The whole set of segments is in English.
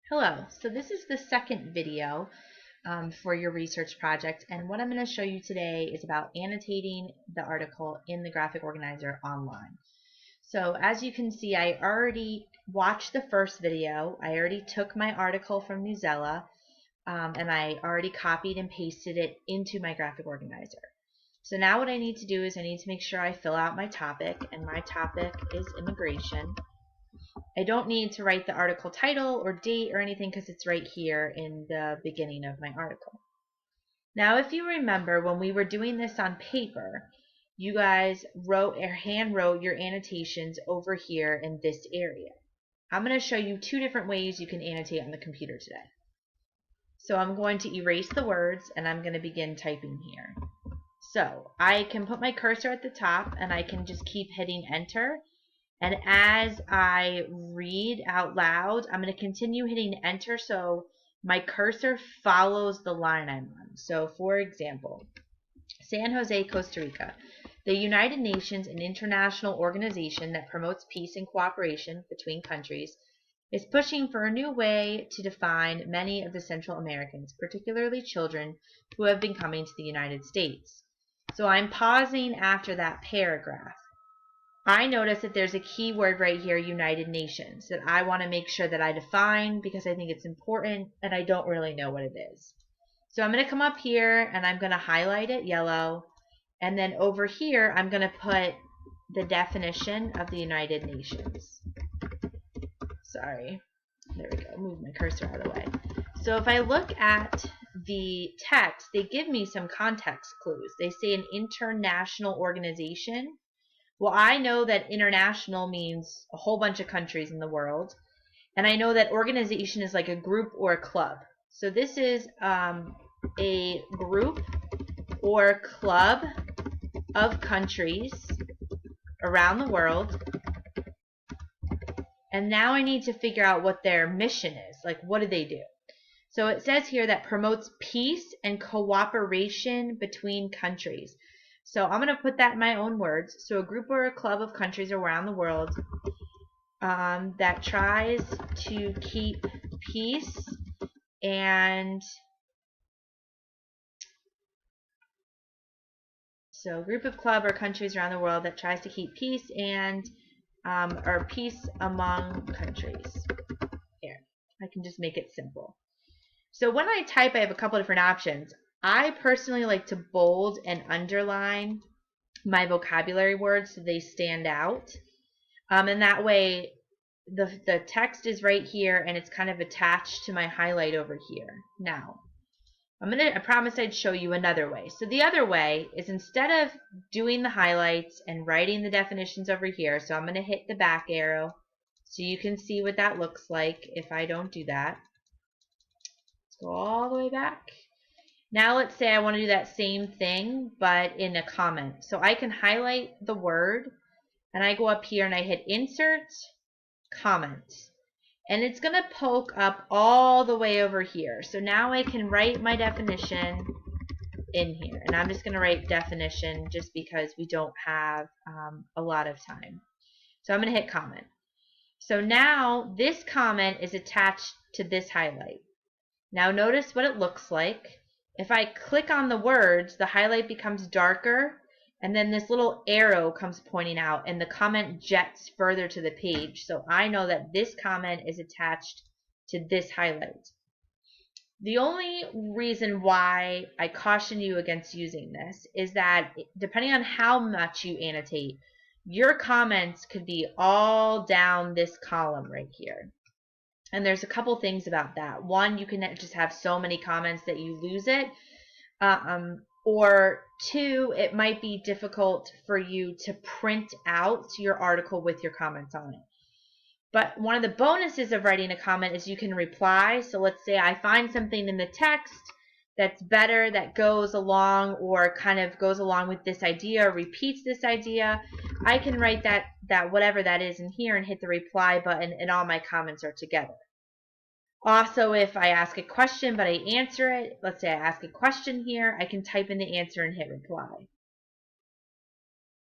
Hello, so this is the second video for your research project, and what I'm going to show you today is about annotating the article in the graphic organizer online. So as you can see, I already watched the first video. I already took my article from Newsela, and I already copied and pasted it into my graphic organizer. So now what I need to do is I need to make sure I fill out my topic, and my topic is immigration. I don't need to write the article title or date or anything because it's right here in the beginning of my article. Now, if you remember when we were doing this on paper, you guys wrote or hand wrote your annotations over here in this area. I'm going to show you two different ways you can annotate on the computer today. So I'm going to erase the words and I'm going to begin typing here. So I can put my cursor at the top and I can just keep hitting enter. And as I read out loud, I'm going to continue hitting enter so my cursor follows the line I'm on. So for example, San Jose, Costa Rica. The United Nations, an international organization that promotes peace and cooperation between countries, is pushing for a new way to define many of the Central Americans, particularly children who have been coming to the United States. So I'm pausing after that paragraph. I notice that there's a key word right here, United Nations, that I want to make sure that I define because I think it's important and I don't really know what it is. So I'm going to come up here and I'm going to highlight it yellow, and then over here I'm going to put the definition of the United Nations. Sorry, there we go, move my cursor out of the way. So if I look at the text, they give me some context clues. They say an international organization. Well, I know that international means a whole bunch of countries in the world, and I know that organization is like a group or a club. So this is a group or club of countries around the world, and now I need to figure out what their mission is. Like, what do they do? So it says here that promotes peace and cooperation between countries. So I'm going to put that in my own words. So a group or a club of countries around the world that tries to keep peace and so a group of club or countries around the world that tries to keep peace and or peace among countries. Here, I can just make it simple. So when I type, I have a couple different options. I personally like to bold and underline my vocabulary words so they stand out. And that way the text is right here and it's kind of attached to my highlight over here. Now, I promised I'd show you another way. So the other way is instead of doing the highlights and writing the definitions over here, so I'm going to hit the back arrow so you can see what that looks like if I don't do that. Let's go all the way back. Now let's say I want to do that same thing, but in a comment. So I can highlight the word, and I go up here and I hit Insert, Comment. And it's going to poke up all the way over here. So now I can write my definition in here. And I'm just going to write definition just because we don't have a lot of time. So I'm going to hit Comment. So now this comment is attached to this highlight. Now notice what it looks like. If I click on the words, the highlight becomes darker, and then this little arrow comes pointing out, and the comment jets further to the page. So I know that this comment is attached to this highlight. The only reason why I caution you against using this is that depending on how much you annotate, your comments could be all down this column right here. And there's a couple things about that. One, you can just have so many comments that you lose it. Or two, it might be difficult for you to print out your article with your comments on it. But one of the bonuses of writing a comment is you can reply. So let's say I find something in the text that's better, that goes along or kind of goes along with this idea or repeats this idea. I can write that whatever that is in here and hit the reply button, and all my comments are together. Also, if I ask a question but I answer it, let's say I ask a question here, I can type in the answer and hit reply.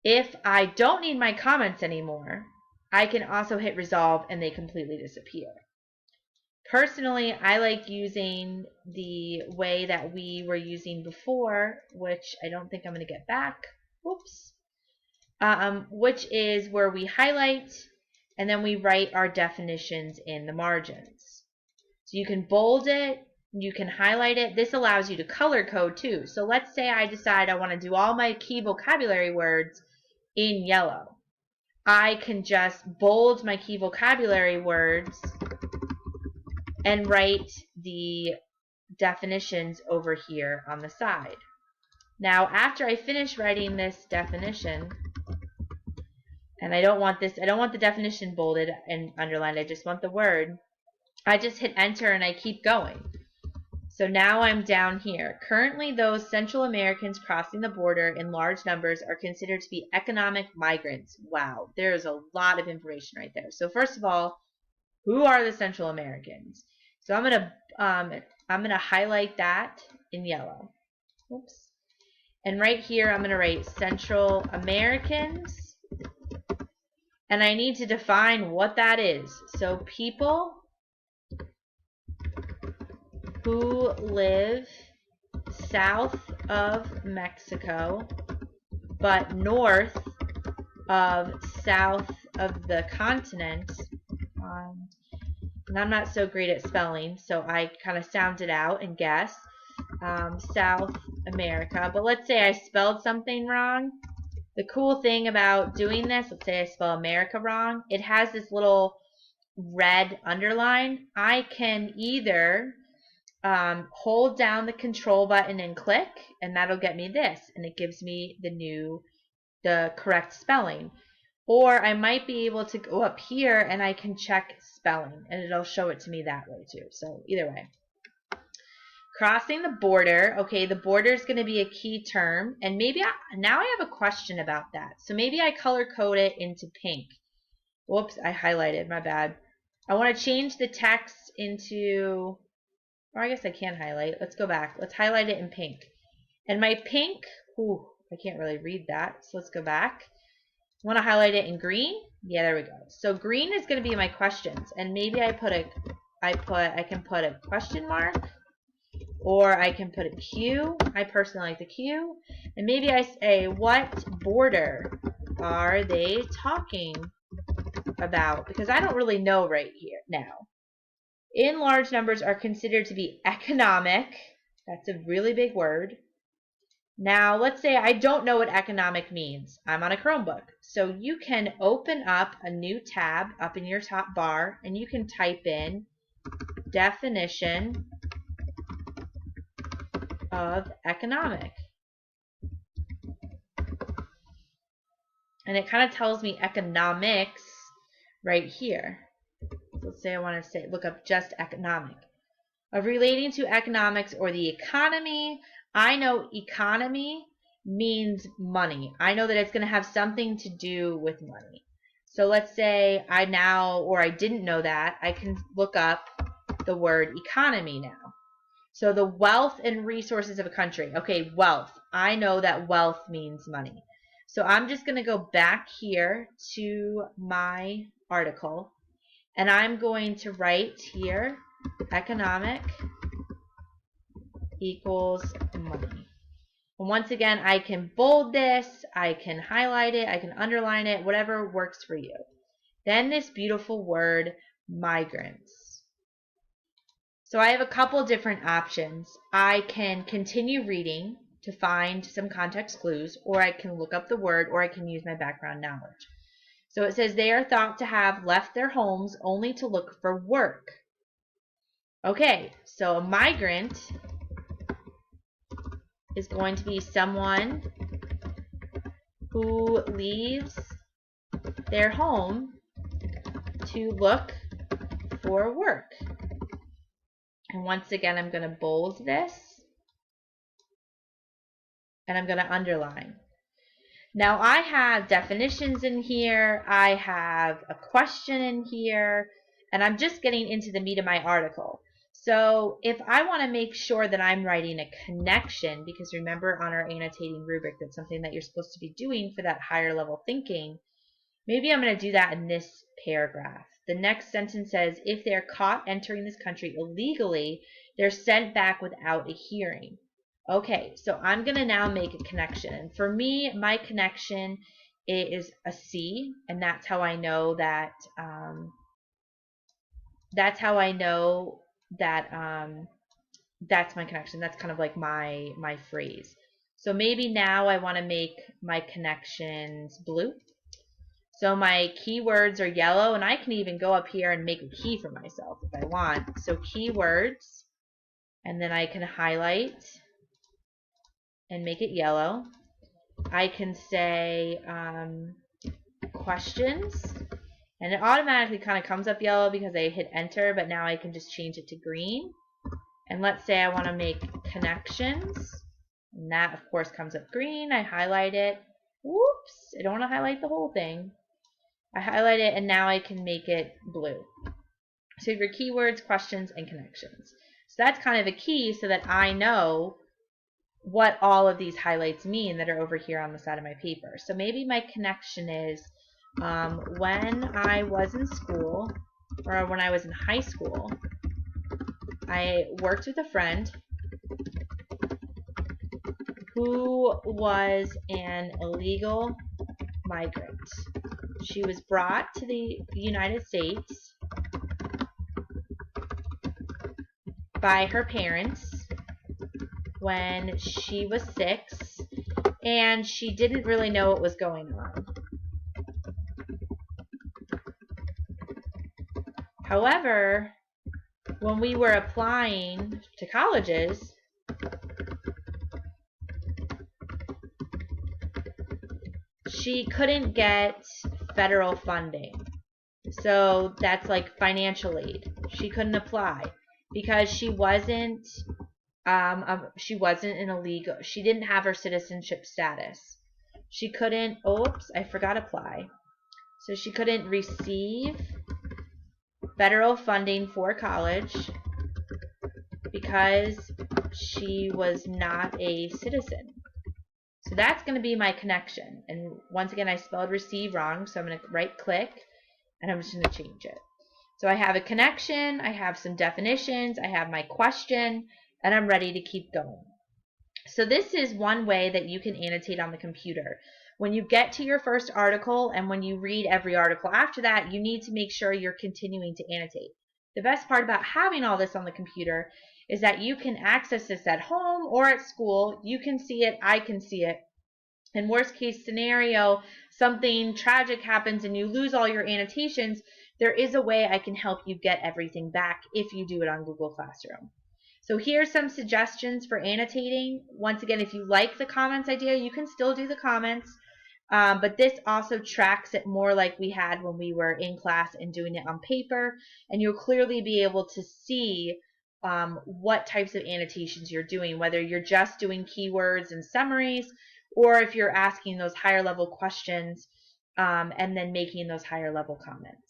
If I don't need my comments anymore, I can also hit resolve and they completely disappear. Personally, I like using the way that we were using before, which I don't think I'm going to get back. Whoops. Which is where we highlight and then we write our definitions in the margins. So you can bold it, you can highlight it. This allows you to color code too. So let's say I decide I want to do all my key vocabulary words in yellow. I can just bold my key vocabulary words and write the definitions over here on the side. Now, after I finish writing this definition, and I don't want the definition bolded and underlined, I just want the word, I just hit enter and I keep going. So now I'm down here. Currently, those Central Americans crossing the border in large numbers are considered to be economic migrants. Wow, there's a lot of information right there. So first of all, who are the Central Americans? So I'm gonna highlight that in yellow. Oops. And right here I'm gonna write Central Americans, and I need to define what that is. So people who live south of Mexico but north of south of the continent. And I'm not so great at spelling, so I kind of sound it out and guess. South America. But let's say I spelled something wrong. The cool thing about doing this, let's say I spell America wrong, it has this little red underline. I can either hold down the control button and click, and that'll get me this, and it gives me the correct spelling. Or I might be able to go up here and I can check spelling, and it'll show it to me that way too. So either way. Crossing the border. Okay, the border is going to be a key term, and maybe now I have a question about that. So maybe I color code it into pink. Whoops, I highlighted, my bad. I want to change the text into, or I guess I can highlight. Let's go back. Let's highlight it in pink. And my pink, ooh, I can't really read that, so let's go back. I want to highlight it in green. Yeah, there we go. So green is going to be my questions, and maybe I can put a question mark, or I can put a Q. I personally like the Q. And maybe I say, what border are they talking about? Because I don't really know right here now. In large numbers are considered to be economic. That's a really big word. Now, let's say I don't know what economic means. I'm on a Chromebook. So you can open up a new tab up in your top bar, and you can type in definition of economic. And it kind of tells me economics right here. Let's say I want to look up just economic. Of relating to economics or the economy. I know economy means money. I know that it's going to have something to do with money. So let's say I didn't know that. I can look up the word economy now. So the wealth and resources of a country. Okay, wealth. I know that wealth means money. So I'm just going to go back here to my article, and I'm going to write here economic equals money. And once again, I can bold this, I can highlight it, I can underline it, whatever works for you. Then this beautiful word, migrants. So I have a couple different options. I can continue reading to find some context clues, or I can look up the word, or I can use my background knowledge. So it says they are thought to have left their homes only to look for work. Okay, so a migrant is going to be someone who leaves their home to look for work. And once again, I'm going to bold this, and I'm going to underline. Now I have definitions in here, I have a question in here, and I'm just getting into the meat of my article. So if I want to make sure that I'm writing a connection, because remember on our annotating rubric, that's something that you're supposed to be doing for that higher level thinking, maybe I'm going to do that in this paragraph. The next sentence says, if they're caught entering this country illegally, they're sent back without a hearing. Okay, so I'm going to now make a connection. And for me, my connection is a C, and that's how I know that that's my connection. That's kind of like my phrase. So maybe now I want to make my connections blue. So my keywords are yellow, and I can even go up here and make a key for myself if I want. So keywords, and then I can highlight and make it yellow. I can say questions, and it automatically kind of comes up yellow because I hit enter, but now I can just change it to green. And let's say I want to make connections, and that of course comes up green. I highlight it. Whoops, I don't want to highlight the whole thing. I highlight it, and now I can make it blue. So you have your keywords, questions, and connections. So that's kind of a key so that I know what all of these highlights mean that are over here on the side of my paper. So maybe my connection is when I was in school, or when I was in high school, I worked with a friend who was an illegal migrant. She was brought to the United States by her parents when she was 6, and she didn't really know what was going on. However, when we were applying to colleges, she couldn't get federal funding. So that's like financial aid. She couldn't apply because she wasn't an illegal. She didn't have her citizenship status. She couldn't. Oops, I forgot apply. So she couldn't receive federal funding for college because she was not a citizen. So that's going to be my connection. And once again, I spelled receive wrong, so I'm going to right click and I'm just going to change it. So I have a connection, I have some definitions, I have my question, and I'm ready to keep going. So this is one way that you can annotate on the computer. When you get to your first article and when you read every article after that, you need to make sure you're continuing to annotate. The best part about having all this on the computer is that you can access this at home or at school. You can see it, I can see it. In worst case scenario, something tragic happens and you lose all your annotations, there is a way I can help you get everything back if you do it on Google Classroom. So here's some suggestions for annotating. Once again, if you like the comments idea, you can still do the comments, but this also tracks it more like we had when we were in class and doing it on paper, and you'll clearly be able to see what types of annotations you're doing, whether you're just doing keywords and summaries, or if you're asking those higher level questions and then making those higher level comments.